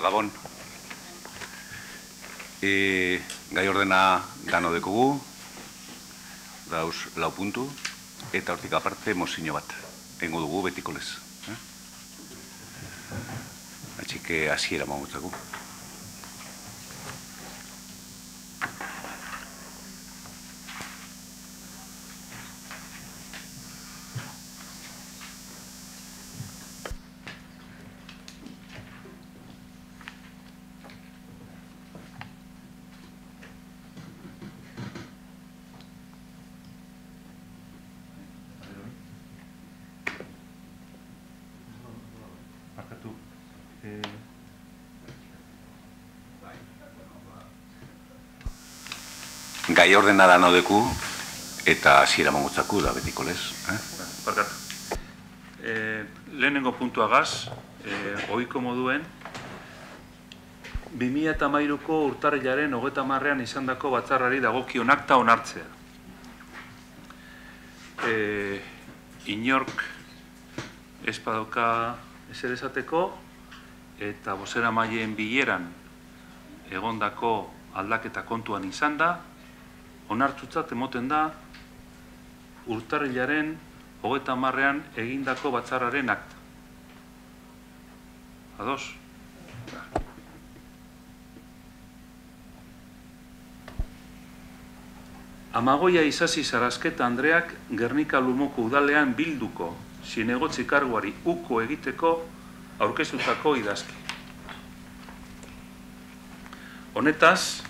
Gabon. Gai ordena dano dekugu, dauz 4 puntu, eta hortik aparte mozio bat. Engo dugu betiko lez. Així que hasiera mamutzako. Gai ordena dano deku eta hasiera mamutzako da betiko lez. Barkatu. Lehenengo puntuagaz, ohiko moduen, 2013ko urtarrilaren 30ean izandako batzarrari dagokion akta onartzea. Inork ez badauka ezer esateko eta bozeramaileen bileran egondako aldaketa kontuan izan da, onartutzat emoten da urtarrilaren 30ean egindako batzarraren akta. Ados? Amagoia Isasi Sarasqueta Andreak Gernika Lumoko udalean bilduko zinegotzi karguari uko egiteko aurkeztutako idazki. Honetaz,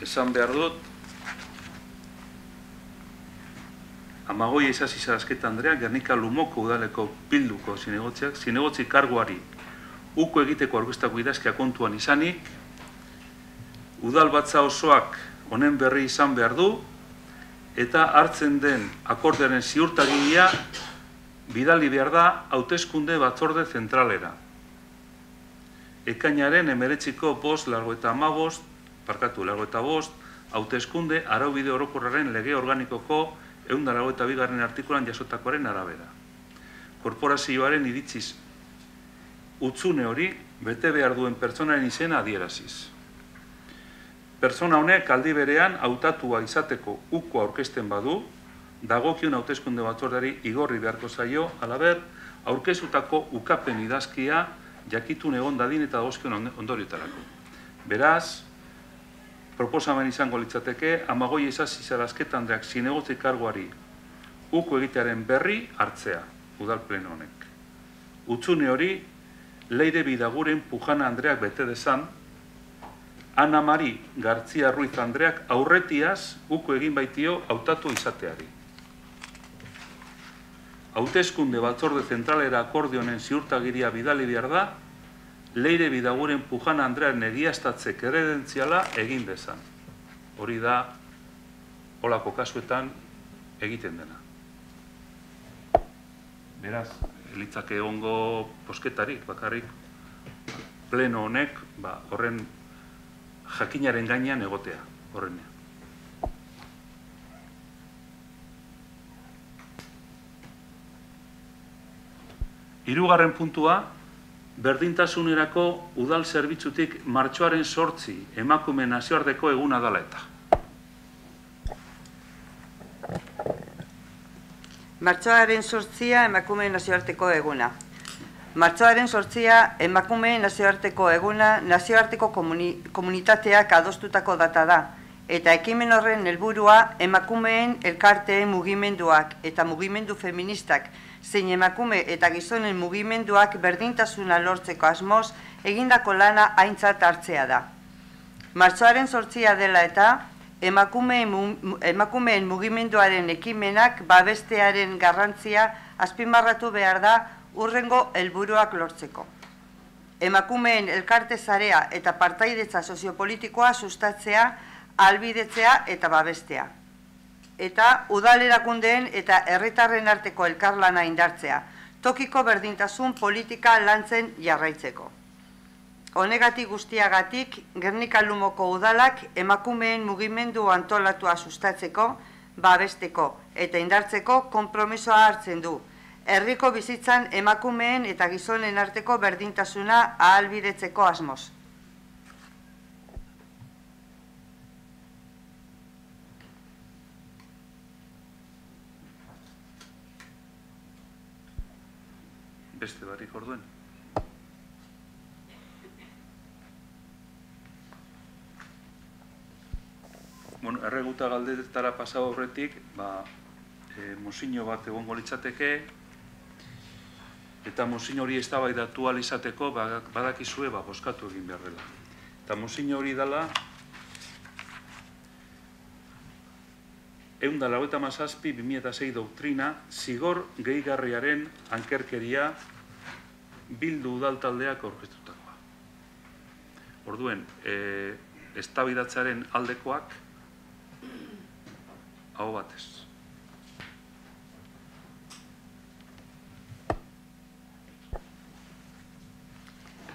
esan behar dut, Amagoia Isasi Sarasqueta Andreak Gernika Lumoko udaleko bilduko zinegotzi karguari uko egiteko aurkeztutako idazkia kontuan izanik, udal batza osoak honen berri izan behar du, eta hartzen den akordioaren ziurtagiria bidali behar da hauteskunde batzorde zentralera. Ekainaren 19ko 5/85 hauteskunde araubide orokorraren lege organikoko 182. artikulan jasotakoaren arabera. Korporazioaren iritziz utzune hori bete behar duen pertsonaren izena adieraziz. Pertsona honek aldi berean hautatua izateko uko aurkezten badu, dagokion hauteskunde batzordeari igorri beharko zaio, halaber, aurkeztutako ukapen idazkia jakitun egon dadin eta dagozkion ondorioetarako. Beraz, proposamen izango litzateke, Amagoia Isasi Sarasqueta Andreak zinegotzi karguari uko egitearen berri hartzea, udal pleno honek. Utzune hori, Leire Bidaguren Pujana Andreak bete dezan, Ana Mari Gartzia Ruiz Andreak aurretiaz uko egin baitio hautatu izateari. Hauteskunde batzorde zentralera akordionen ziurtagiria bidali behar da, Leire Bidaguren Pujana Andrearen egiaztatze kredentziala egin dezan. Hori da, holako kasuetan egiten dena. Beraz, litzake egongo posketarik, bakarrik, pleno honek, horren jakinaren gainean egotea, horrenean. Hirugarren puntua, berdintasunerako udal zerbitzutik martxoaren 8 emakume nazioarteko eguna dela eta. Martxoaren 8 emakume nazioarteko eguna. Martxoaren 8 emakume nazioarteko eguna nazioarteko komunitateak adostutako data da, eta ekimen horren helburua emakumeen elkarteen mugimenduak eta mugimendu feministak zein emakume eta gizonen mugimenduak berdintasuna lortzeko asmoz egindako lana aintzat hartzea da. Martxoaren 8 dela eta emakumeen mugimenduaren ekimenak babestearen garrantzia azpimarratu behar da urrengo helburuak lortzeko. Emakumeen elkarte sarea eta partaidetza soziopolitikoa sustatzea, ahalbidetzea eta babestea. Eta udal erakundeen eta herritarren arteko elkarlana indartzea, tokiko berdintasun politika lantzen jarraitzeko. Honegatik guztiagatik, Gernika Lumoko udalak emakumeen mugimendu antolatua sustatzeko, babesteko eta indartzeko konpromisoa hartzen du, herriko bizitzan emakumeen eta gizonen arteko berdintasuna ahalbidetzeko asmoz. Beste barik orduen. Bueno, erreguta galdetara pasa horretik, mozio bat egongo litzateke, eta mozio hori eztabaidatu ahal izateko badakizue bozkatu egin behar dela. Eta mozio hori dela 197/2006 doktrina zigor gehigarriaren ankerkeria Bildu udaltaldeak aurkeztutakoa. Orduen, eztabaidatzearen aldekoak aho batez.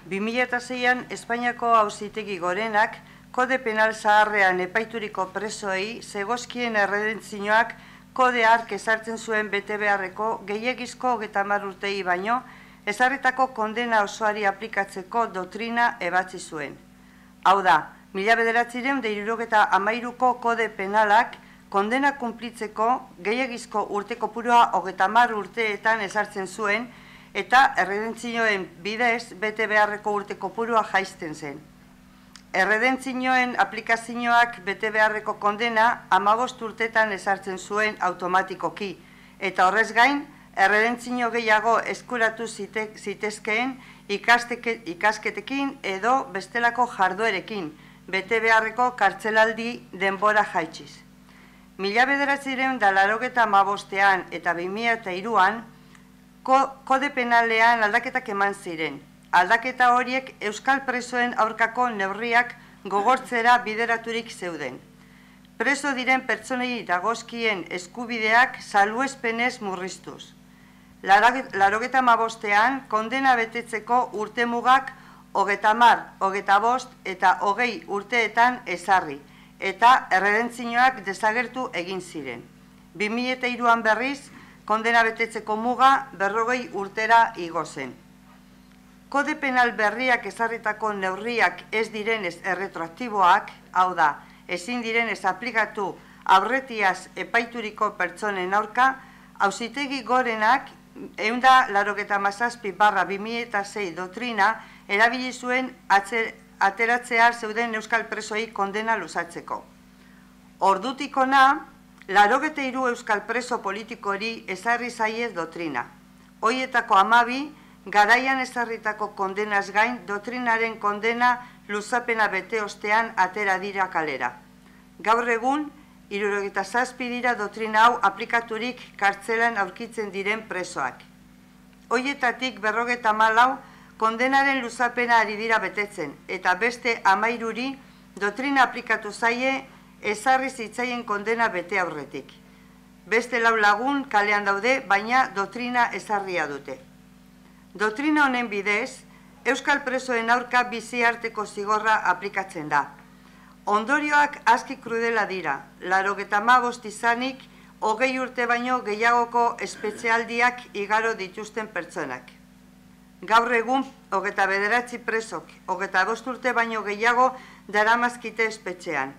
Bi 2006an Espainiako Auzitegi Gorenak kode penal zaharrean epaituriko presoei zegozkien erredentzioak kode hark ezartzen zuen bete beharreko gehiegizko 30 urtei baino ezarritako kondena osoari aplikatzeko doktrina ebatzi zuen. Hau da, 1973ko kode penalak kondena kunplitzeko gehiegizko urte kopurua 30 urteetan ezartzen zuen eta erredentzioen bidez bete beharreko urte kopurua jaisten zen. Erredentzioen aplikazioak bete beharreko kondena 15 urteetan ezartzen zuen automatikoki, eta horrez gain, erredentzio gehiago eskuratu zitezkeen ikasketekin edo bestelako jarduerekin, bete beharreko kartzelaldi denbora jaitsiz. 1985an eta 2003an kode penalean aldaketak eman ziren. Aldaketa horiek euskal presoen aurkako neurriak gogortzera bideraturik zeuden. Preso diren pertsonei dagozkien eskubideak salbuespenez murriztuz. 85an kondena betetzeko urtemugak 30, 25 eta 20 urteetan ezarri, eta erredentzioak desagertu egin ziren. 2003an berriz, kondena betetzeko muga 40 urtera igo zen. Kode penal berriak ezarritako neurriak ez direnez erretroaktiboak, hau da, ezin direnez aplikatu aurretiaz epaituriko pertsonen aurka, Auzitegi Gorenak 187/2006 doktrina erabili zuen ateratzear zeuden euskal presoei kondena luzatzeko. Ordutik hona, 83 euskal preso politikori ezarri zaiez doktrina. Hoietako 12, garaian ezarritako kondenaz gain, doktrinaren kondena luzapena bete ostean atera dira kalera. Gaur egun, 77 dira doktrina hau aplikaturik kartzelan aurkitzen diren presoak. Hoietatik 54 kondenaren luzapena ari dira betetzen, eta beste 13 doktrina aplikatu zaie ezarri zitzaien kondena bete aurretik. Beste 4 lagun kalean daude, baina doktrina ezarria dute. Doktrina honen bidez, euskal presoen aurka bizi arteko zigorra aplikatzen da. Ondorioak aski krudela dira, 85 izanik 20 urte baino gehiagoko espetxealdiak igaro dituzten pertsonak. Gaur egun 29 presok, 25 urte baino gehiago daramazkite espetxean.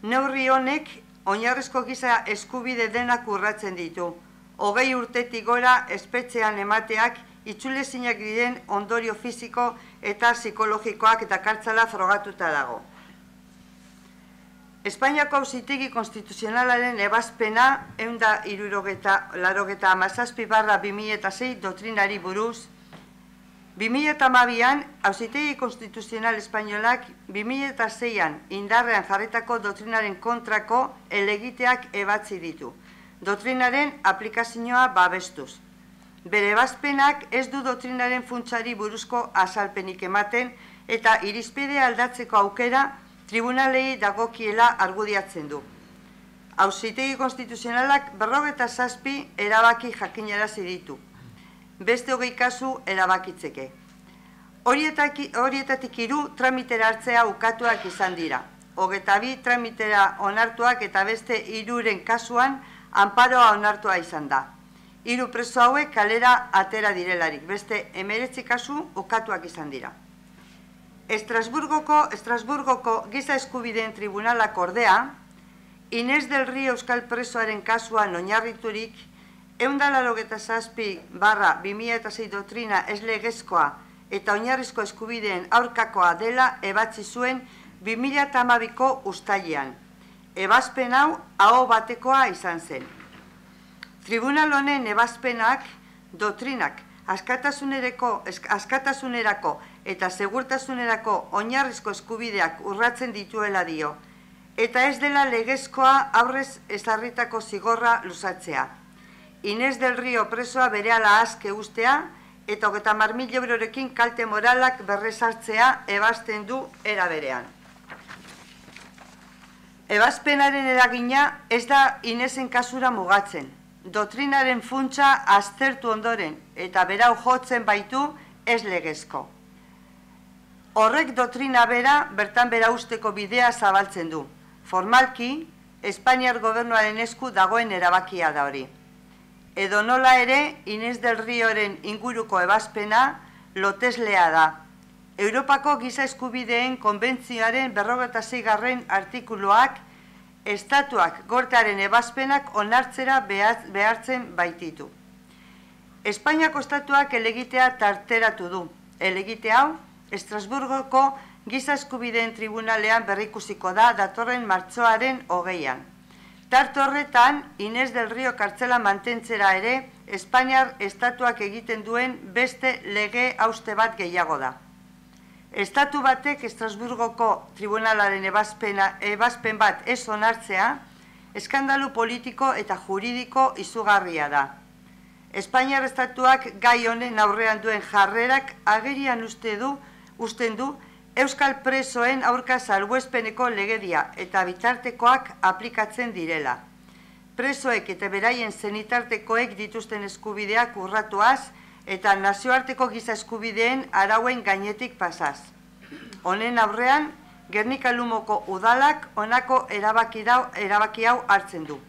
Neurri honek oinarrizko giza eskubide denak urratzen ditu. 20 urtetik gora espetxean emateak itzulezinak diren ondorio fisiko eta psikologikoak eta kartzala frogatuta dago. Espainiako Auzitegi Konstituzionalaren ebazpena 187/2006 doktrinari buruz, 2012an Auzitegi Konstituzional Espainolak 2006an indarrean jarritako doktrinaren kontrako helegiteak ebatzi ditu, doktrinaren aplikazioa babestuz. Bere ebazpenak ez du doktrinaren funtsari buruzko azalpenik ematen eta irizpidea aldatzeko aukera tribunalei dagokiela argudiatzen du. Auzitegi Konstituzionalak 57 erabaki jakinarazi ditu. Beste 20 kasu erabakitzeke. Horietatik 3 tramitera hartzea ukatuak izan dira. 22 tramitera onartuak eta beste 3 kasuan anparoa onartua izan da. 3 preso hauek kalera atera direlarik, beste 19 kasu ukatuak izan dira. Estrasburgoko Giza Eskubideen Tribunalak ordea, Inés del Río euskal presoaren kasuan oinarriturik, 187/2006 doktrina ez legezkoa eta oinarrizko eskubideen aurkakoa dela ebatzi zuen 2012ko uztailean. Ebazpen hau aho batekoa izan zen. Tribunal honen ebazpenak, doktrinak, askatasunerako eta segurtasunerako oinarrizko eskubideak urratzen dituela dio, eta ez dela legezkoa aurrez ezarritako zigorra luzatzea. Inés del Río presoa berehala aske ustea eta 30.000 eurorekin kalte moralak berrezartzea ebazten du era berean. Ebazpenaren eragina ez da Inesen kasura mugatzen. Doktrinaren funtsa aztertu ondoren eta berau jotzen baitu ez legezko. Horrek doktrina bera bertan bera usteko bidea zabaltzen du. Formalki, Espainiar gobernuaren esku dagoen erabakia da hori. Edo nola ere, Inés del Rioren inguruko ebazpena loteslea da. Europako Giza Eskubideen Konbentzioaren 46. artikuluak estatuak gortearen ebazpenak onartzera behartzen baititu. Espainiako estatuak helegitea tarteratu du. Helegite hau, Estrasburgoko Giza Eskubideen Tribunalean berrikusiko da datorren martxoaren 20an. Tarte horretan, Inés del Río kartzela mantentzera ere, Espainiar estatuak egiten duen beste lege hauste bat gehiago da. Estatu batek Estrasburgoko Tribunalaren ebazpen bat ez onartzea, eskandalu politiko eta juridiko izugarria da. Espainiar estatuak gai honen aurrean duen jarrerak agerian usten du euskal presoen aurka salbuespeneko legedia eta bitartekoak aplikatzen direla. Presoek eta beraien zenitartekoek dituzten eskubideak urratuaz eta nazioarteko giza eskubideen arauen gainetik pasaz. Honen aurrean, Gernika-Lumoko udalak honako erabaki hau hartzen du.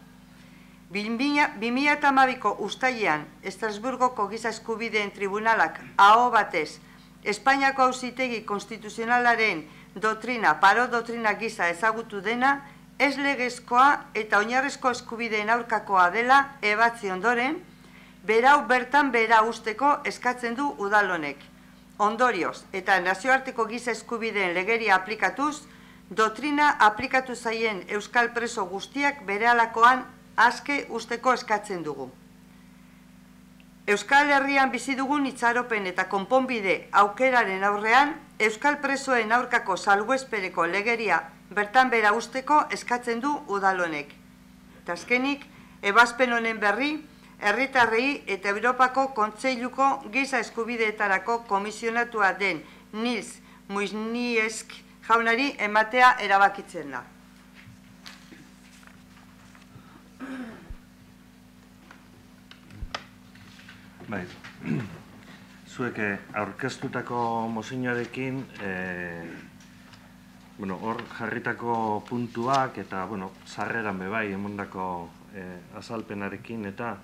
2012ko uztailean Estrasburgoko Giza Eskubideen Tribunalak aho batez Espainiako Auzitegi Konstituzionalaren paro doktrina gisa ezagutu dena, ez legezkoa eta oinarrizko eskubideen aurkakoa dela ebatzi ondoren, berau bertan bera usteko eskatzen du udal honek. Ondorioz eta nazioarteko giza eskubideen legeria aplikatuz, doktrina aplikatu zaien euskal preso guztiak berehalakoan aske usteko eskatzen dugu. Euskal Herrian bizi dugun itxaropen eta konponbide aukeraren aurrean, euskal presoen aurkako salbuespeneko legeria bertan bera usteko eskatzen du udal honek. Eta azkenik, ebazpen honen berri, herritarrei eta Europako Kontseiluko Giza Eskubideetarako komisionatua den Nils Muizhniewicz jaunari ematea erabakitzen da. Bai, zuek aurkeztutako mozioarekin hor jarritako puntuak eta sarreran bebai emondako azalpenarekin eta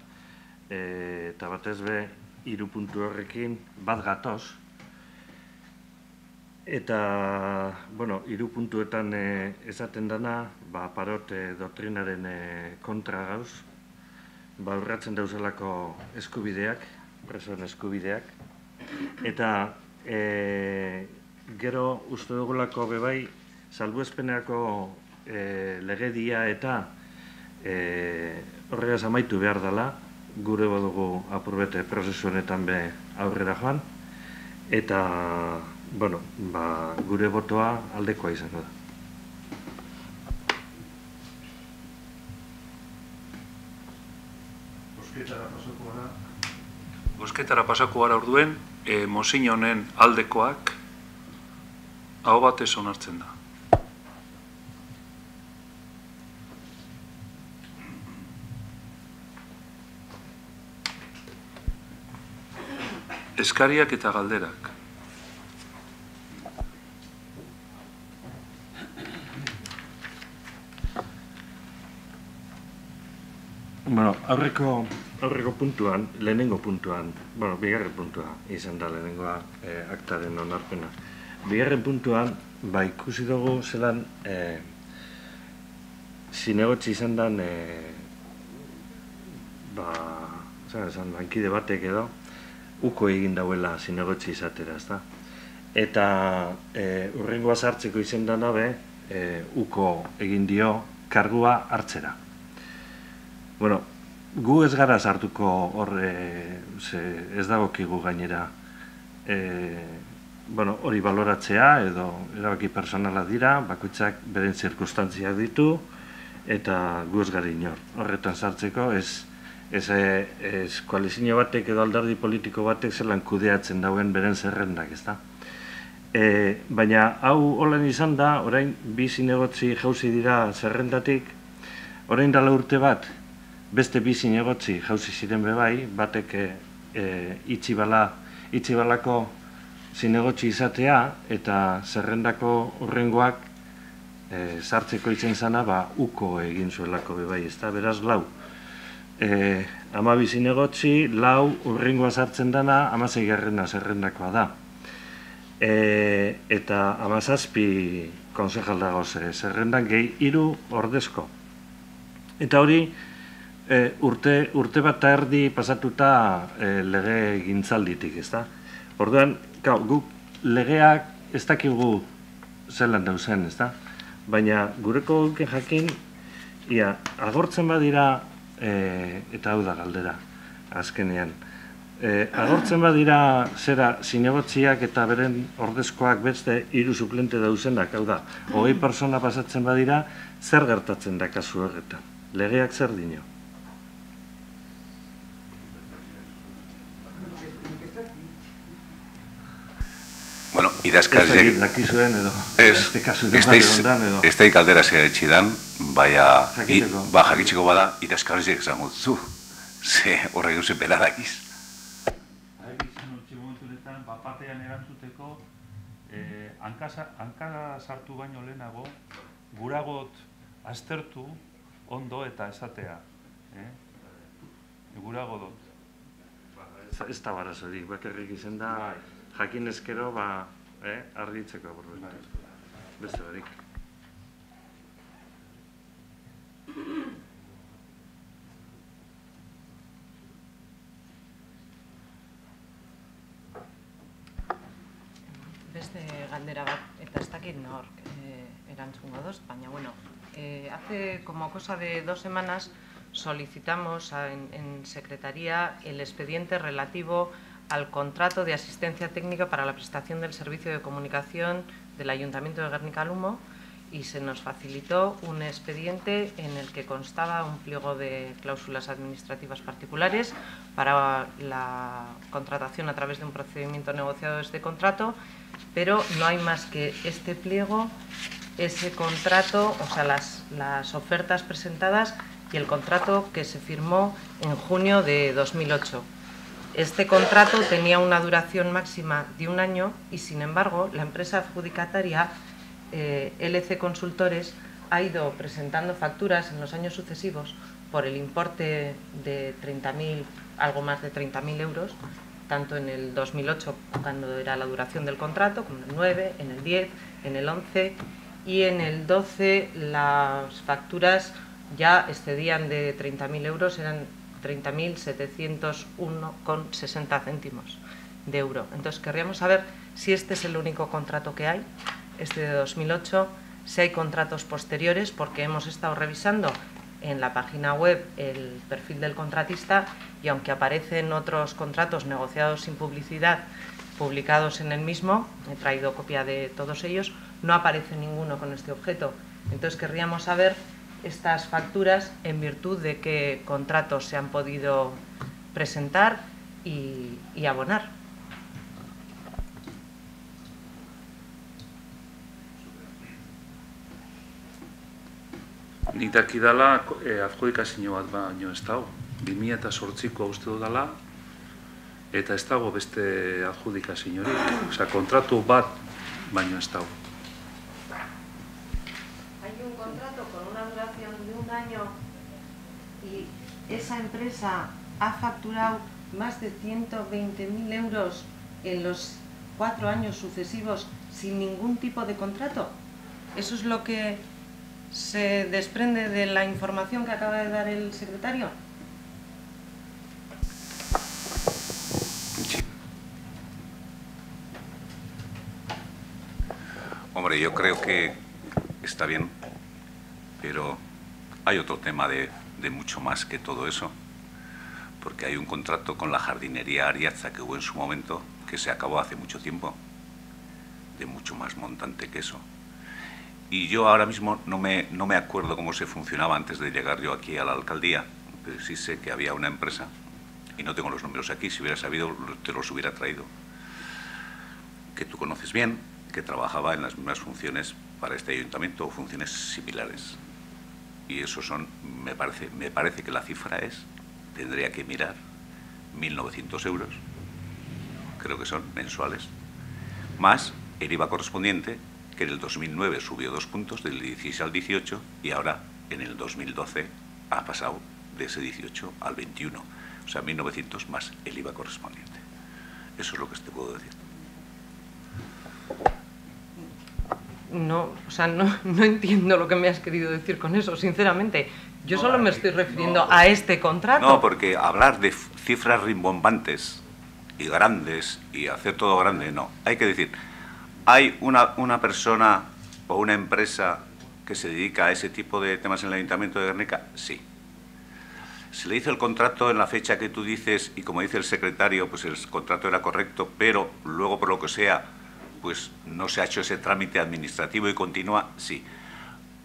batez be 3 puntu horrekin bat gatoz. Eta, 3 puntuetan esaten dana, parot doktrinaren kontra gauz, urratzen dauzelako eskubideak, presoen eskubideak, eta gero uste dugulako bebai salbuespeneako legedia eta horregaz amaitu behar dela, gure badugu apurbete prozesu honetan be aurrera joan, eta, gure botoa aldekoa izango da. Bozketara pasako gara orduen, mozio honen aldekoak aho batez onartzen da. Eskariak eta galderak. Bueno, aurreko puntuan, lehenengo puntuan, bueno, bigarren puntua izan da lehenengoa aktaren onarpena. Bigarren puntuan, ikusi dugu zelan zinegotzi izan dan bankide batek edo uko egin dauela zinegotzi izatera, ezta? Eta urrengoa sartzeko izen da nabe uko egin dio kargua hartzera. Bueno, gu ez gara sartuko horre, ez dagokigu gainera hori baloratzea edo erabaki personala dira, bakoitzak beren zirkustantziak ditu eta gu ez gara inor. Horretan sartzeko ez koalizio batek edo alderdi politiko batek zelan kudeatzen dauen beren zerrendak, ezta? Baina hau holan izan da, orain bi zinegotzi jauzi dira zerrendatik, orain dela urte bat, beste bi zinegotzi jauzi ziren bebai, batek itxibalako zinegotzi izatea eta zerrendako urrengoak sartzeko itzen zana uko egin zuelako bebai, ezta? Beraz, lau. 12 zinegotzi, lau urrengoa sartzen dana 16. zerrendakoa da. Eta 17 konsejal dagoz zerrendan gehi 3 ordezko. Eta hori, urte bat erdi pasatuta lege gintzalditik, ezta? Orduan, guk legeak ez dakigu zelan dauzen, ezta? Baina gureko duken jakin, agortzen badira, eta hau da galdera, azkenean, agortzen badira zera zinegotziak eta beren ordezkoak beste 3 suplente dauzenak, hau da, 20 persona pasatzen badira, zer gertatzen da kasu horretan? Legeak zer dino? Bueno, idazkarriek... Dakizuen edo... Ez da ikaldera zera etxidan, baina... Jakitxeko bada, idazkarriek zango duzu. Ze horrek duze bela dakiz. Izan utzi momentunetan, batean erantzuteko, hanka sartu baino lehenago, guragot aztertu ondo eta esatea. Guragodot. Ez da barazorik, bakarrik izan da... Jakin ezkero, argitzeko aburru. Beste barik. Beste galdera bat, eta ez dakit nork erantzungo doz, baina bueno, hace como cosa de 2 semanas solicitamos en Secretaría el expediente relativo al contrato de asistencia técnica para la prestación del servicio de comunicación del Ayuntamiento de Gernika-Lumo y se nos facilitó un expediente en el que constaba un pliego de cláusulas administrativas particulares para la contratación a través de un procedimiento negociado de este contrato, pero no hay más que este pliego, ese contrato, o sea, las ofertas presentadas y el contrato que se firmó en junio de 2008. Este contrato tenía una duración máxima de 1 año y, sin embargo, la empresa adjudicataria LC Consultores ha ido presentando facturas en los años sucesivos por el importe de 30.000, algo más de 30.000 euros, tanto en el 2008, cuando era la duración del contrato, como en el 9, en el 10, en el 11 y en el 12 las facturas ya excedían de 30.000 euros, eran 30.701,60 céntimos de euro. Entonces, querríamos saber si este es el único contrato que hay, este de 2008, si hay contratos posteriores, porque hemos estado revisando en la página web el perfil del contratista y aunque aparecen otros contratos negociados sin publicidad publicados en el mismo, he traído copia de todos ellos, no aparece ninguno con este objeto. Entonces, querríamos saber estas facturas en virtud de qué contratos se han podido presentar y abonar. Nik dakidala adjudikazio bat baino ez dago. 2008ko uste dudala eta ez dago beste adjudikaziorik. Osea, kontratu bat baino ez dago. Hay un contrato con una duración de 1 año y esa empresa ha facturado más de 120.000 euros en los 4 años sucesivos sin ningún tipo de contrato. ¿Eso es lo que se desprende de la información que acaba de dar el secretario? Sí. Hombre, yo creo que está bien, pero hay otro tema de mucho más que todo eso, porque hay un contrato con la jardinería Ariaza que hubo en su momento, que se acabó hace mucho tiempo, de mucho más montante que eso. Y yo ahora mismo no me acuerdo cómo se funcionaba antes de llegar yo aquí a la alcaldía, pero sí sé que había una empresa, y no tengo los números aquí, si hubiera sabido te los hubiera traído, que tú conoces bien, que trabajaba en las mismas funciones para este ayuntamiento o funciones similares. Y eso son, me parece que la cifra es, tendría que mirar, 1.900 euros, creo que son mensuales, más el IVA correspondiente, que en el 2009 subió 2 puntos, del 16 al 18, y ahora en el 2012 ha pasado de ese 18 al 21, o sea, 1.900 más el IVA correspondiente. Eso es lo que te puedo decir. No, o sea, no entiendo lo que me has querido decir con eso, sinceramente. Yo solo me estoy refiriendo a este contrato. No, porque hablar de cifras rimbombantes y grandes y hacer todo grande, no. Hay que decir, ¿hay una persona o una empresa que se dedica a ese tipo de temas en el Ayuntamiento de Guernica? Sí. Se le hizo el contrato en la fecha que tú dices y como dice el secretario, pues el contrato era correcto, pero luego por lo que sea, pues no se ha hecho ese trámite administrativo y continúa, sí.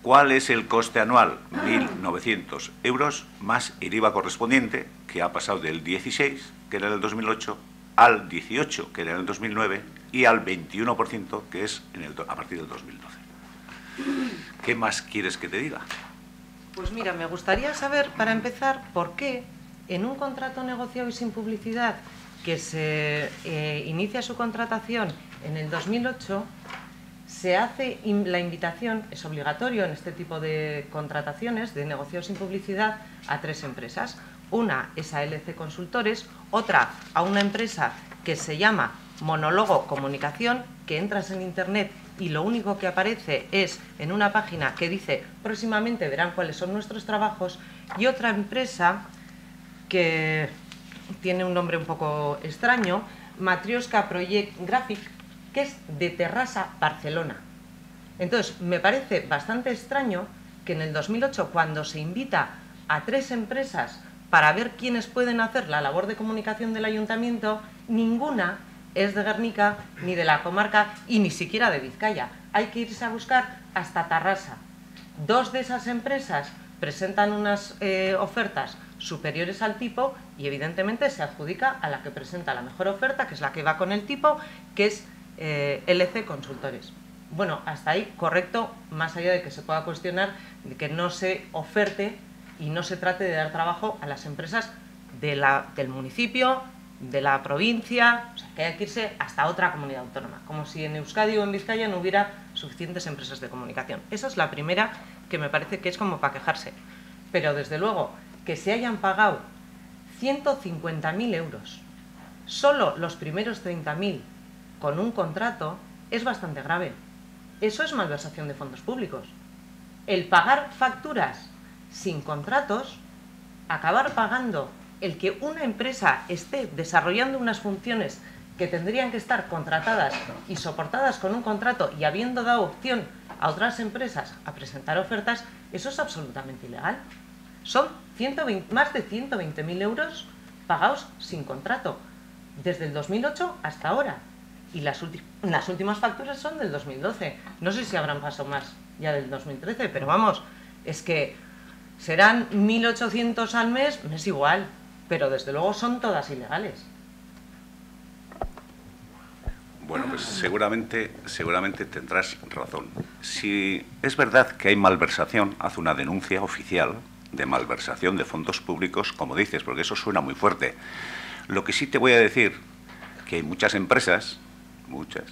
¿Cuál es el coste anual? 1.900 euros más el IVA correspondiente, que ha pasado del 16, que era en el 2008, al 18, que era en el 2009, y al 21%, que es a partir del 2012. ¿Qué más quieres que te diga? Pues mira, me gustaría saber, para empezar, por qué en un contrato negociado y sin publicidad que se inicia su contratación en el 2008, se hace la invitación, es obligatorio en este tipo de contrataciones, de negociados sin publicidad, a 3 empresas. Una es a LC Consultores, otra a una empresa que se llama Monólogo Comunicación, que entras en Internet y lo único que aparece es en una página que dice próximamente verán cuáles son nuestros trabajos, y otra empresa que tiene un nombre un poco extraño, Matrioska Project Graphic, que es de Terrassa, Barcelona. Entonces, me parece bastante extraño que en el 2008, cuando se invita a 3 empresas para ver quiénes pueden hacer la labor de comunicación del ayuntamiento, ninguna es de Guernica, ni de la comarca y ni siquiera de Vizcaya. Hay que irse a buscar hasta Tarrasa. 2 de esas empresas presentan unas ofertas superiores al tipo y evidentemente se adjudica a la que presenta la mejor oferta, que es la que va con el tipo, que es LC Consultores. Bueno, hasta ahí correcto, más allá de que se pueda cuestionar de que no se oferte y no se trate de dar trabajo a las empresas del municipio, de la provincia, o sea, que hay que irse hasta otra comunidad autónoma, como si en Euskadi o en Vizcaya no hubiera suficientes empresas de comunicación. Esa es la primera que me parece que es como para quejarse. Pero desde luego, que se hayan pagado 150.000 euros, solo los primeros 30.000 con un contrato, es bastante grave. Eso es malversación de fondos públicos. El pagar facturas sin contratos, acabar pagando el que una empresa esté desarrollando unas funciones que tendrían que estar contratadas y soportadas con un contrato y habiendo dado opción a otras empresas a presentar ofertas, eso es absolutamente ilegal. Son más de 120.000 euros pagados sin contrato, desde el 2008 hasta ahora. Y las últimas facturas son del 2012. No sé si habrán pasado más ya del 2013, pero vamos, es que serán 1.800 al mes, me es igual, pero desde luego son todas ilegales. Bueno, pues seguramente tendrás razón. Si es verdad que hay malversación, haz una denuncia oficial de malversación de fondos públicos, como dices, porque eso suena muy fuerte. Lo que sí te voy a decir, que hay muchas empresas, muchas,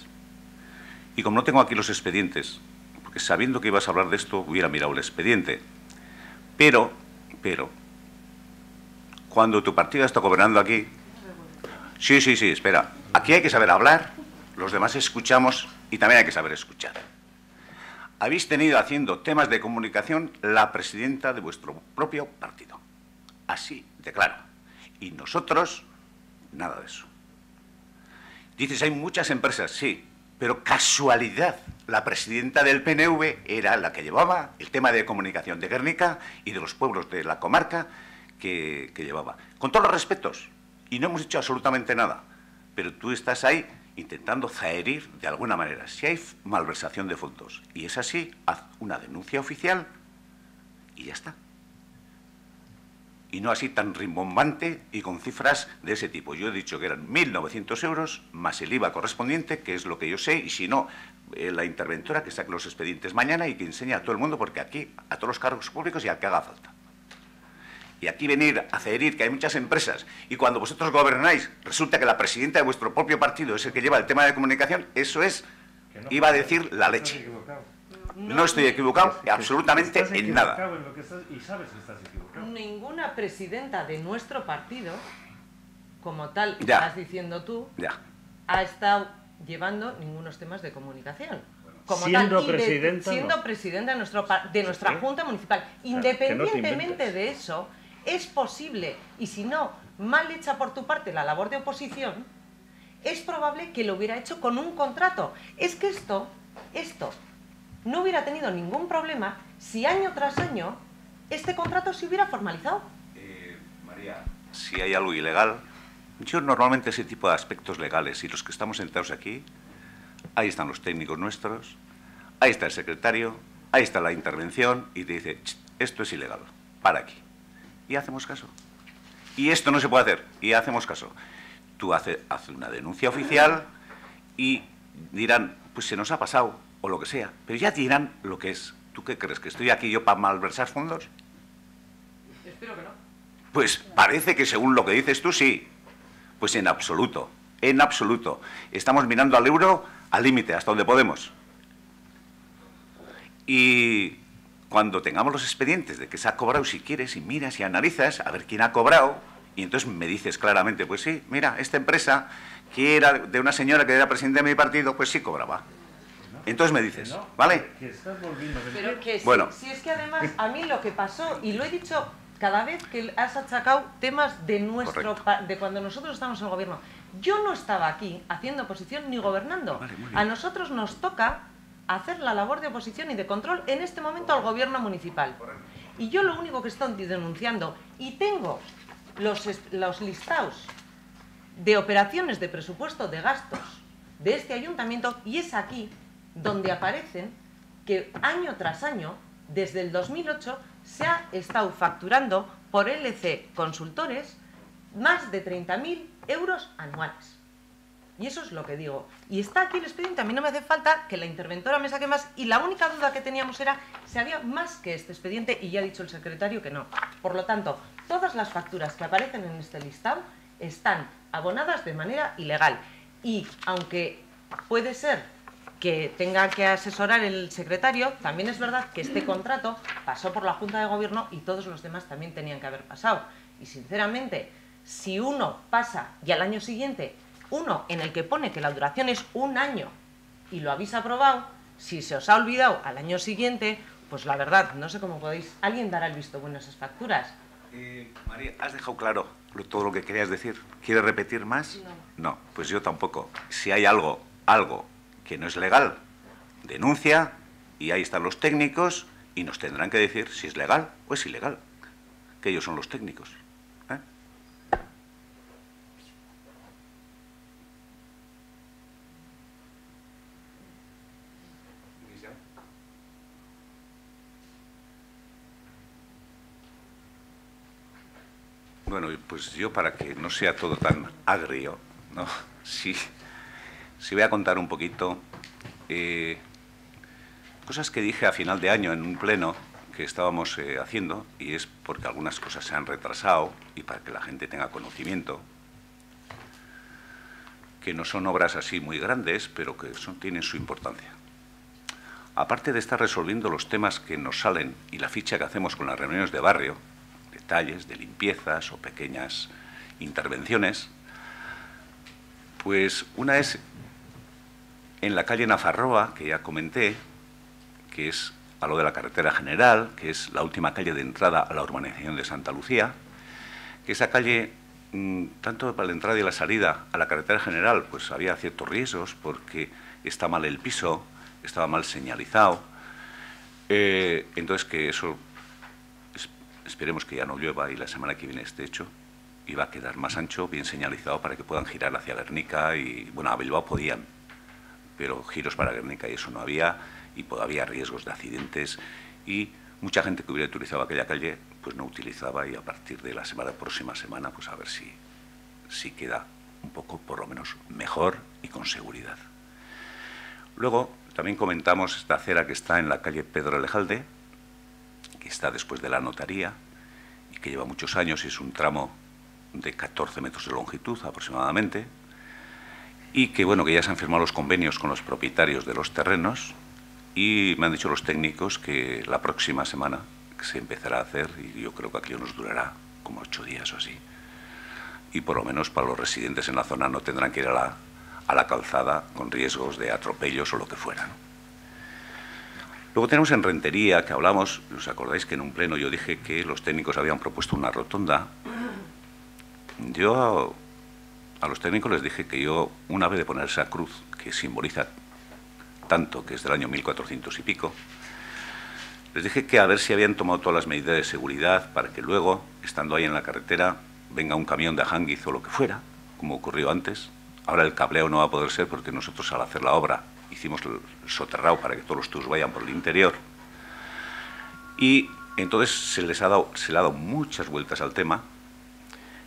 y como no tengo aquí los expedientes, porque sabiendo que ibas a hablar de esto, hubiera mirado el expediente, pero, cuando tu partido está gobernando aquí... Sí, espera. Aquí hay que saber hablar, los demás escuchamos y también hay que saber escuchar. Habéis tenido haciendo temas de comunicación la presidenta de vuestro propio partido. Así de claro. Y nosotros, nada de eso. Dices, hay muchas empresas, sí, pero casualidad, la presidenta del PNV era la que llevaba el tema de comunicación de Guernica y de los pueblos de la comarca que llevaba. Con todos los respetos, y no hemos hecho absolutamente nada, pero tú estás ahí intentando zaherir de alguna manera. Si hay malversación de fondos y es así, haz una denuncia oficial y ya está. Y no así tan rimbombante y con cifras de ese tipo. Yo he dicho que eran 1.900 euros más el IVA correspondiente, que es lo que yo sé, y si no, la interventora que saque los expedientes mañana y que enseñe a todo el mundo, porque aquí, a todos los cargos públicos y al que haga falta. Y aquí venir a cedir que hay muchas empresas y cuando vosotros gobernáis resulta que la presidenta de vuestro propio partido es el que lleva el tema de comunicación, eso es, iba a decir, la leche. No estoy equivocado absolutamente en nada. Y sabes que estás equivocado. Ninguna presidenta de nuestro partido, como tal, Ya. estás diciendo tú, Ya. ha estado llevando ningunos temas de comunicación. Como Siendo tal, presidenta, siendo no. presidenta de nuestra Sí. Junta Municipal. que no te Independientemente inventes. de eso, es posible, y si no, mal hecha por tu parte la labor de oposición, es probable que lo hubiera hecho con un contrato. Es que esto no hubiera tenido ningún problema si año tras año este contrato se hubiera formalizado. María, si hay algo ilegal, yo normalmente ese tipo de aspectos legales, y los que estamos sentados aquí, ahí están los técnicos nuestros, ahí está el secretario, ahí está la intervención, y te dice, esto es ilegal, para aquí. Y hacemos caso. Y esto no se puede hacer, y hacemos caso. Tú haces una denuncia oficial y dirán, pues se nos ha pasado, o lo que sea, pero ya dirán lo que es. ¿Tú qué crees, que estoy aquí yo para malversar fondos? Espero que no. Pues parece que según lo que dices tú, sí. Pues en absoluto, en absoluto. Estamos mirando al euro al límite, hasta donde podemos. Y cuando tengamos los expedientes de que se ha cobrado, si quieres, y miras y analizas a ver quién ha cobrado, y entonces me dices claramente, pues sí, mira, esta empresa, que era de una señora que era presidenta de mi partido, pues sí cobraba. Entonces me dices, ¿vale? Que estás volviendo a Pero que Bueno. si es que además a mí lo que pasó, y lo he dicho cada vez que has achacado temas de de cuando nosotros estamos en el gobierno, yo no estaba aquí haciendo oposición ni gobernando. Vale, muy bien. A nosotros nos toca hacer la labor de oposición y de control en este momento al gobierno municipal. Y yo lo único que estoy denunciando, y tengo los listados de operaciones de presupuesto de gastos de este ayuntamiento, y es aquí donde aparecen que año tras año, desde el 2008, se ha estado facturando por LC Consultores más de 30.000 euros anuales. Y eso es lo que digo. Y está aquí el expediente, a mí no me hace falta que la interventora me saque más, y la única duda que teníamos era si había más que este expediente, y ya ha dicho el secretario que no. Por lo tanto, todas las facturas que aparecen en este listado están abonadas de manera ilegal. Y aunque puede ser que tenga que asesorar el secretario, también es verdad que este contrato pasó por la Junta de Gobierno y todos los demás también tenían que haber pasado. Y sinceramente, si uno pasa y al año siguiente, uno en el que pone que la duración es un año y lo habéis aprobado, si se os ha olvidado al año siguiente, pues la verdad, no sé cómo podéis... ¿Alguien dará el visto bueno a esas facturas? María, ¿has dejado claro todo lo que querías decir? ¿Quieres repetir más? No. No, pues yo tampoco. Si hay algo que no es legal, denuncia, y ahí están los técnicos, y nos tendrán que decir si es legal o es ilegal, que ellos son los técnicos. ¿Eh? Bueno, pues yo, para que no sea todo tan agrio, ¿no? Sí voy a contar un poquito cosas que dije a final de año en un pleno que estábamos haciendo, y es porque algunas cosas se han retrasado y para que la gente tenga conocimiento, que no son obras así muy grandes, pero que tienen su importancia. Aparte de estar resolviendo los temas que nos salen y la ficha que hacemos con las reuniones de barrio, de detalles de limpiezas o pequeñas intervenciones. Pues una es en la calle Nafarroa, que ya comenté, que es a lo de la carretera general, que es la última calle de entrada a la urbanización de Santa Lucía, que esa calle, tanto para la entrada y la salida a la carretera general, pues había ciertos riesgos porque está mal el piso, estaba mal señalizado, entonces que eso, esperemos que ya no llueva y la semana que viene esté hecho, y va a quedar más ancho, bien señalizado para que puedan girar hacia Guernica y, bueno, a Bilbao podían, pero giros para Guernica y eso no había, y había riesgos de accidentes, y mucha gente que hubiera utilizado aquella calle pues no utilizaba, y a partir de la próxima semana pues a ver si queda un poco por lo menos mejor y con seguridad. Luego también comentamos esta acera que está en la calle Pedro Elejalde, que está después de la notaría y que lleva muchos años y es un tramo de 14 metros de longitud aproximadamente, y que, bueno, que ya se han firmado los convenios con los propietarios de los terrenos, y me han dicho los técnicos que la próxima semana se empezará a hacer, y yo creo que aquí nos durará como 8 días o así, y por lo menos para los residentes en la zona no tendrán que ir a la calzada con riesgos de atropellos o lo que fuera, ¿no? Luego tenemos en Rentería, que hablamos, ¿os acordáis que en un pleno yo dije que los técnicos habían propuesto una rotonda? Yo a los técnicos les dije que yo, una vez de poner esa cruz que simboliza tanto, que es del año 1400 y pico, les dije que a ver si habían tomado todas las medidas de seguridad para que luego, estando ahí en la carretera, venga un camión de Ajanguiz o lo que fuera, como ocurrió antes. Ahora el cableo no va a poder ser porque nosotros al hacer la obra hicimos el soterrado para que todos los tubos vayan por el interior, y entonces se le ha dado muchas vueltas al tema.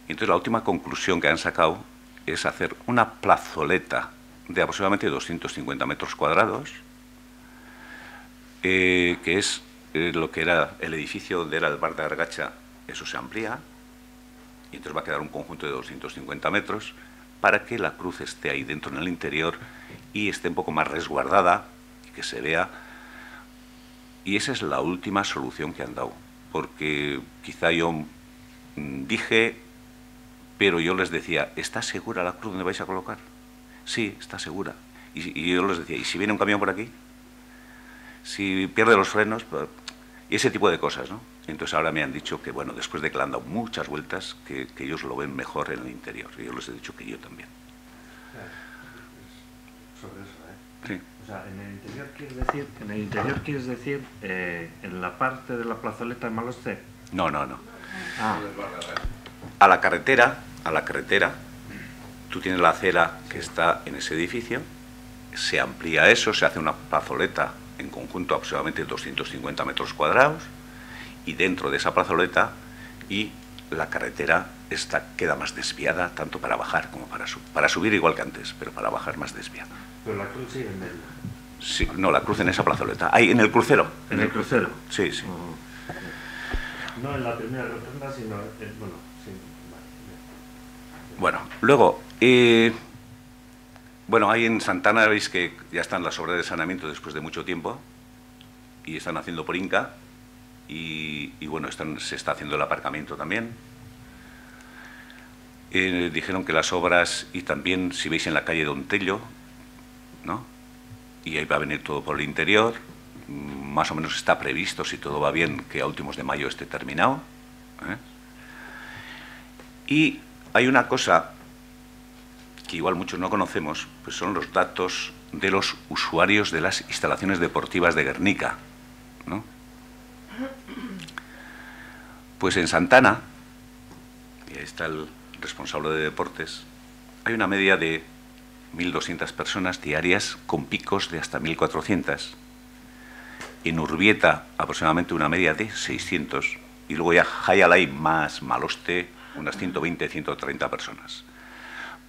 Y entonces la última conclusión que han sacado es hacer una plazoleta de aproximadamente 250 metros cuadrados, que es lo que era el edificio donde era el bar de Argacha. Eso se amplía y entonces va a quedar un conjunto de 250 metros para que la cruz esté ahí dentro en el interior y esté un poco más resguardada y que se vea. Y esa es la última solución que han dado, porque quizá yo dije, pero yo les decía, ¿está segura la cruz donde vais a colocar? Sí, está segura. Y yo les decía, ¿y si viene un camión por aquí? Si pierde los frenos, y ese tipo de cosas, ¿no? Entonces ahora me han dicho que, bueno, después de que le han dado muchas vueltas, que ellos lo ven mejor en el interior. Y yo les he dicho que yo también. Sobre eso, ¿eh? Sí. O sea, en el interior quieres decir, en la parte de la plazoleta de Maloste. No. Ah. A la carretera, tú tienes la acera que está en ese edificio, se amplía eso, se hace una plazoleta en conjunto aproximadamente 250 metros cuadrados, y dentro de esa plazoleta, y la carretera queda más desviada, tanto para bajar como para subir igual que antes, pero para bajar más desviada. Pero la cruz sigue en medio. Sí, no, la cruz en esa plazoleta. Ahí, en el crucero. ¿En el crucero? Sí. No en la primera rotonda, sino... bueno, sí. Bueno, luego... bueno, ahí en Santana veis que ya están las obras de saneamiento después de mucho tiempo, y están haciendo por Inca, y bueno, se está haciendo el aparcamiento también. Dijeron que las obras, y también si veis en la calle Don Tello, ¿no? Y ahí va a venir todo por el interior, más o menos está previsto, si todo va bien, que a últimos de mayo esté terminado, ¿eh? Y hay una cosa que igual muchos no conocemos, pues son los datos de los usuarios de las instalaciones deportivas de Guernica, ¿no? Pues en Santana, y ahí está el responsable de deportes, hay una media de 1.200 personas diarias con picos de hasta 1.400. En Urbieta aproximadamente una media de 600, y luego ya Jayalay más Maloste unas 120, 130 personas.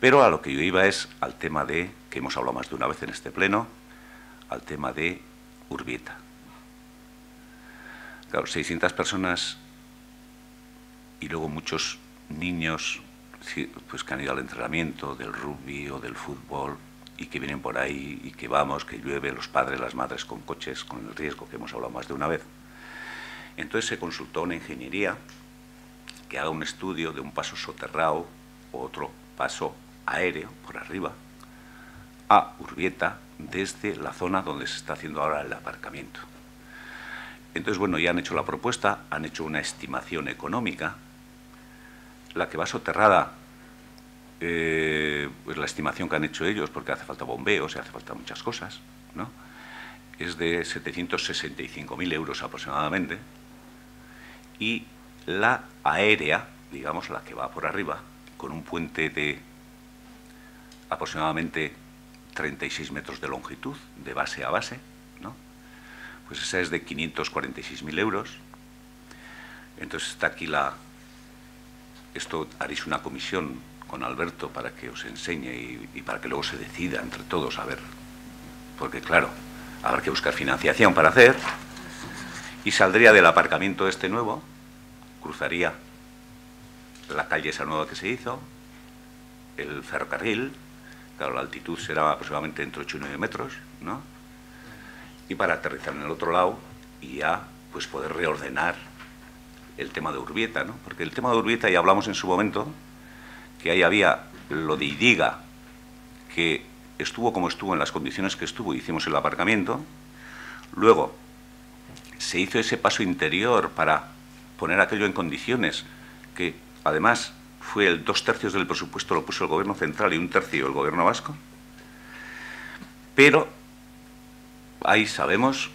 Pero a lo que yo iba es al tema de, que hemos hablado más de una vez en este pleno, al tema de Urbieta. Claro, 600 personas y luego muchos niños pues, que han ido al entrenamiento del rugby o del fútbol y que vienen por ahí y que vamos, que llueve, los padres, las madres con coches, con el riesgo que hemos hablado más de una vez. Entonces se consultó una ingeniería que haga un estudio de un paso soterrado o otro paso aéreo por arriba a Urbieta desde la zona donde se está haciendo ahora el aparcamiento. Entonces, bueno, ya han hecho la propuesta, han hecho una estimación económica. La que va soterrada, pues la estimación que han hecho ellos, porque hace falta bombeos y hace falta muchas cosas, ¿no?, es de 765.000 euros aproximadamente. Y la aérea, digamos, la que va por arriba, con un puente de aproximadamente 36 metros de longitud, de base a base, ¿no?, pues esa es de 546.000 euros. Entonces está aquí esto haréis una comisión con Alberto para que os enseñe y para que luego se decida entre todos, a ver, porque claro, habrá que buscar financiación para hacer, y saldría del aparcamiento este nuevo, cruzaría la calle esa nueva que se hizo, el ferrocarril, claro, la altitud será aproximadamente entre 8 y 9 metros, ¿no?, y para aterrizar en el otro lado y ya pues poder reordenar el tema de Urbieta, ¿no?, porque el tema de Urbieta ya hablamos en su momento, que ahí había lo de Idiga, que estuvo como estuvo en las condiciones que estuvo, hicimos el aparcamiento, luego se hizo ese paso interior para poner aquello en condiciones, que además fue el 2/3 del presupuesto lo puso el Gobierno central y 1/3 el Gobierno vasco, pero ahí sabemos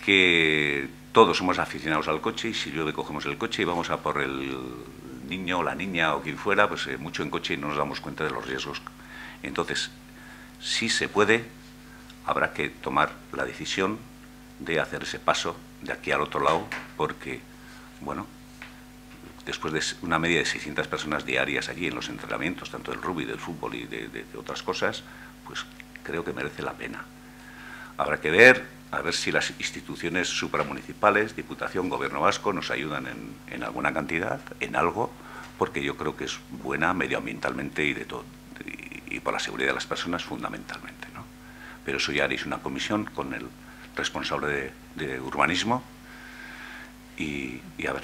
que todos somos aficionados al coche y si llueve cogemos el coche y vamos a por el niño o la niña o quien fuera, pues mucho en coche y no nos damos cuenta de los riesgos. Entonces, si se puede, habrá que tomar la decisión de hacer ese paso de aquí al otro lado, porque, bueno, después de una media de 600 personas diarias allí en los entrenamientos, tanto del rugby, del fútbol y de otras cosas, pues creo que merece la pena. Habrá que ver, a ver si las instituciones supramunicipales, Diputación, Gobierno vasco, nos ayudan en alguna cantidad, en algo, porque yo creo que es buena medioambientalmente y de todo, y por la seguridad de las personas fundamentalmente, ¿no? Pero eso ya haréis una comisión con el responsable de urbanismo y a ver.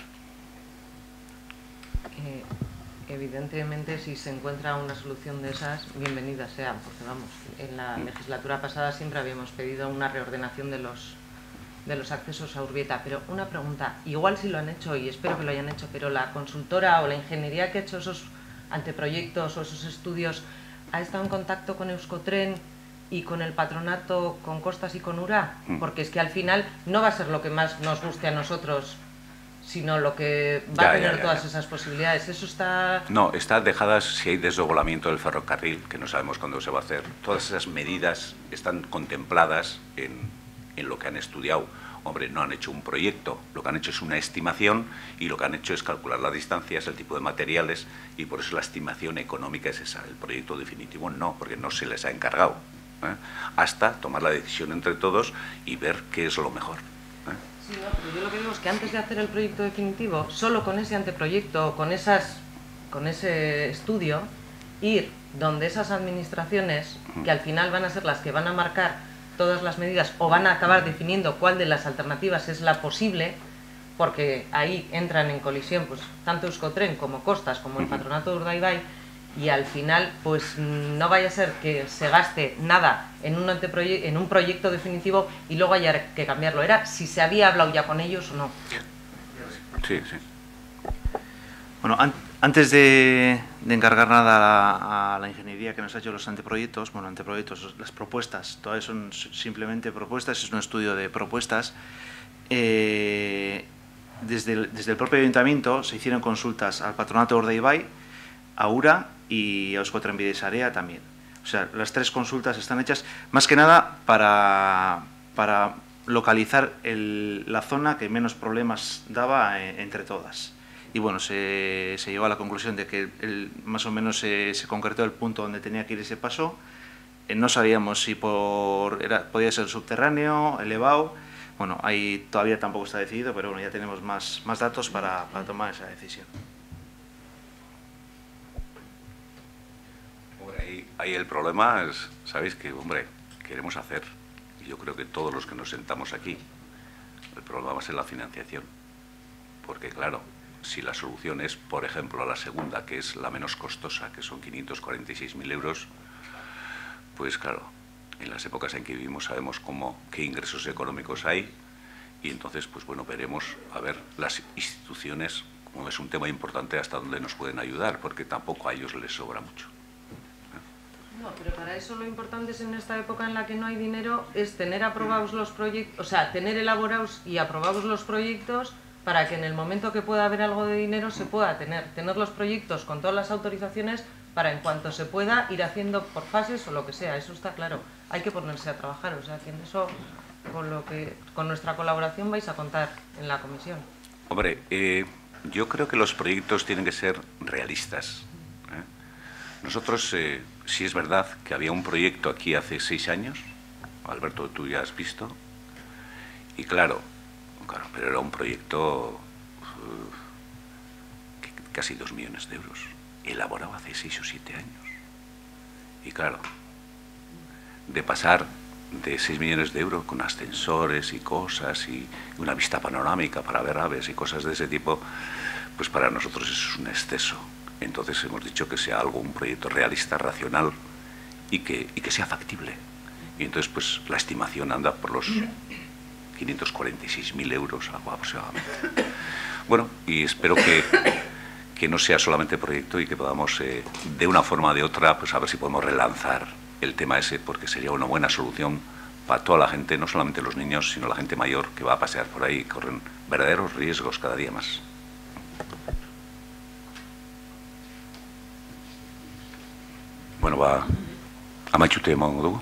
Evidentemente, si se encuentra una solución de esas, bienvenidas sean, porque vamos, en la legislatura pasada siempre habíamos pedido una reordenación de los accesos a Urbieta. Pero una pregunta, igual si lo han hecho, y espero que lo hayan hecho, pero la consultora o la ingeniería que ha hecho esos anteproyectos o esos estudios, ¿ha estado en contacto con Euskotren y con el patronato, con Costas y con URA? Porque es que al final no va a ser lo que más nos guste a nosotros, sino lo que va a tener todas esas posibilidades. ¿Eso está...? No, está dejadas, si hay desdoblamiento del ferrocarril, que no sabemos cuándo se va a hacer, todas esas medidas están contempladas en lo que han estudiado. Hombre, no han hecho un proyecto, lo que han hecho es una estimación y lo que han hecho es calcular las distancias, el tipo de materiales y por eso la estimación económica es esa. El proyecto definitivo no, porque no se les ha encargado, hasta tomar la decisión entre todos y ver qué es lo mejor. Sí, no, pero yo lo que digo es que antes de hacer el proyecto definitivo, solo con ese anteproyecto, con ese estudio, ir donde esas administraciones, que al final van a ser las que van a marcar todas las medidas o van a acabar definiendo cuál de las alternativas es la posible, porque ahí entran en colisión pues tanto Euskotren como Costas como el patronato de Urdaibai, y al final pues no vaya a ser que se gaste nada en un proyecto definitivo y luego haya que cambiarlo. Era si se había hablado ya con ellos o no. Sí, sí. Bueno, antes de encargar nada a la ingeniería que nos ha hecho los anteproyectos, bueno, las propuestas, todas son simplemente propuestas, es un estudio de propuestas. Desde el propio ayuntamiento se hicieron consultas al patronato de Urdaibai, a URA y a Euskotren Bidesarea también. O sea, las tres consultas están hechas más que nada para localizar la zona que menos problemas daba entre todas. Y bueno, se llegó a la conclusión de que más o menos se concretó el punto donde tenía que ir ese paso. No sabíamos si podía ser subterráneo, elevado. Bueno, ahí todavía tampoco está decidido, pero bueno, ya tenemos más datos para tomar esa decisión. Ahí el problema es, sabéis que, hombre, queremos hacer, y yo creo que todos los que nos sentamos aquí, el problema va a ser la financiación, porque claro, si la solución es, por ejemplo, la segunda, que es la menos costosa, que son 546.000 euros, pues claro, en las épocas en que vivimos sabemos qué ingresos económicos hay y entonces, pues bueno, veremos a ver las instituciones, como es un tema importante, hasta dónde nos pueden ayudar, porque tampoco a ellos les sobra mucho. No, pero para eso lo importante es en esta época en la que no hay dinero, es tener aprobados los proyectos, o sea, tener elaborados y aprobados los proyectos para que en el momento que pueda haber algo de dinero se pueda tener los proyectos con todas las autorizaciones para en cuanto se pueda ir haciendo por fases o lo que sea, eso está claro. Hay que ponerse a trabajar, o sea, que en eso, con nuestra colaboración vais a contar en la comisión. Hombre, yo creo que los proyectos tienen que ser realistas. Nosotros, sí es verdad que había un proyecto aquí hace 6 años, Alberto, tú ya has visto, y claro, pero era un proyecto casi 2 millones de euros, elaborado hace 6 o 7 años. Y claro, de pasar de 6 millones de euros con ascensores y cosas y una vista panorámica para ver aves y cosas de ese tipo, pues para nosotros eso es un exceso. Entonces hemos dicho que sea un proyecto realista, racional y que sea factible. Y entonces pues la estimación anda por los 546.000 euros aproximadamente. Bueno, y espero que no sea solamente proyecto y que podamos de una forma o de otra pues a ver si podemos relanzar el tema ese, porque sería una buena solución para toda la gente, no solamente los niños, sino la gente mayor que va a pasear por ahí y corren verdaderos riesgos cada día más. Bueno, amaitzute emango dugu.